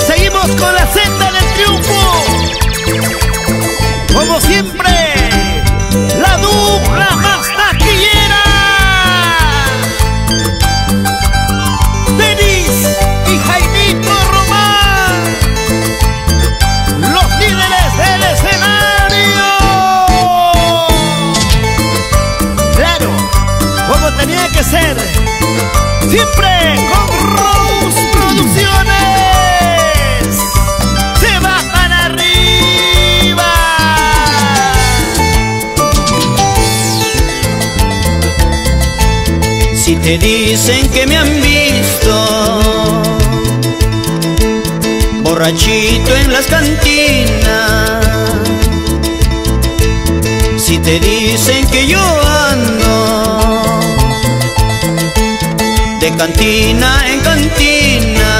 Seguimos con la senda del triunfo. Como siempre, la dupla más taquillera. Denis y Jaimito Román, los líderes del escenario. Claro, como tenía que ser, siempre con Rose Producciones. Se va para arriba. Si te dicen que me han visto borrachito en las cantinas, si te dicen que yo ando de cantina en cantina,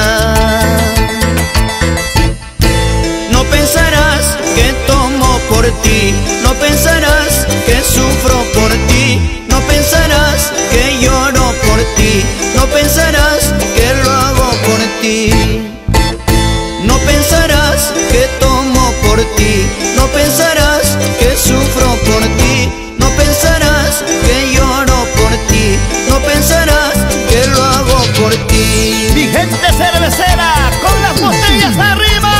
no pensarás que tomo por ti, no pensarás que sufro por ti, no pensarás que lloro por ti, no pensarás que lo hago por ti, no pensarás que tomo por ti, no pensarás que sufro por ti, no pensarás que lloro por ti, no pensarás que lo hago por ti. Mi gente cervecera, con las botellas arriba.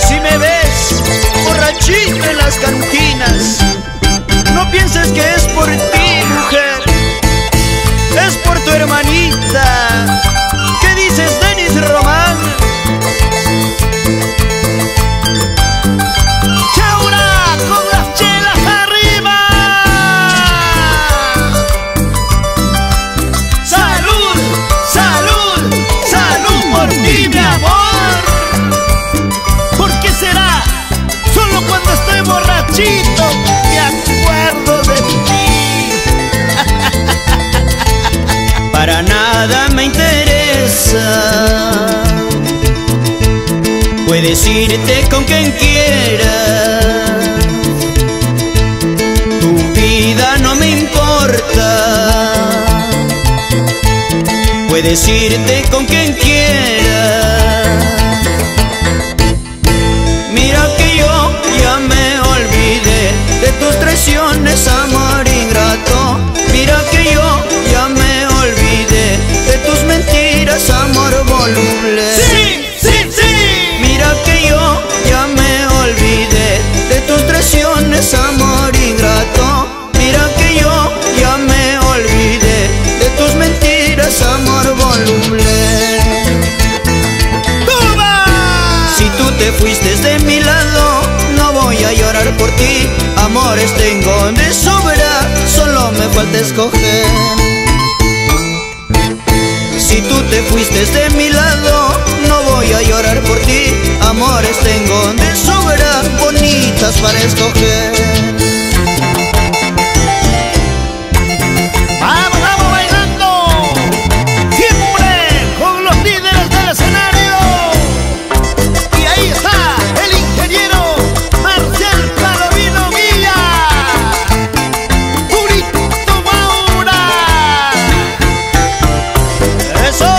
Si me ves borrachito en las cantinas, no pienses que es por ti, mujer, es por tu hermanita. ¿Qué dices, Denis Román? Chaura, con las chelas arriba. Salud, salud, salud por ti, mi amor. ¿Por qué será? Solo cuando estoy borrachito me acuerdo de ti. Para nada me interesa, puedes irte con quien quieras, tu vida no me importa, puedes irte con quien quieras. Mira que yo ya me olvidé de tus traiciones, amor ingrato. Mira que yo ya me olvidé de tus mentiras, amor voluble. Sí, sí, sí. Mira que yo ya me olvidé de tus traiciones, amor ingrato. Mira que yo ya me olvidé de tus mentiras, amor voluble. ¡Toma! Si tú te fuiste de mi lado, no voy a llorar por ti. Amores tengo de sobra, solo me falta escoger. Si tú te fuiste de mi lado, no voy a llorar por ti. Amores tengo de sobra, bonitas para escoger. Vamos, vamos bailando. Siempre con los líderes del escenario. Y ahí está el ingeniero Marcial Palomino Villa. Purito Maura. Eso.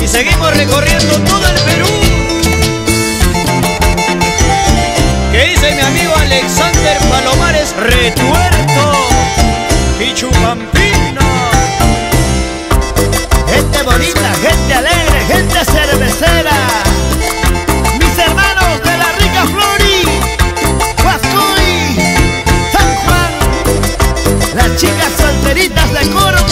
Y seguimos recorriendo todo el Perú. ¿Qué dice mi amigo Alexander Palomares Retuerto y Chupampino? Gente bonita, gente alegre, gente cervecera. Mis hermanos de la rica Flori, Huascoy, San Juan. Las chicas solteritas de Coro.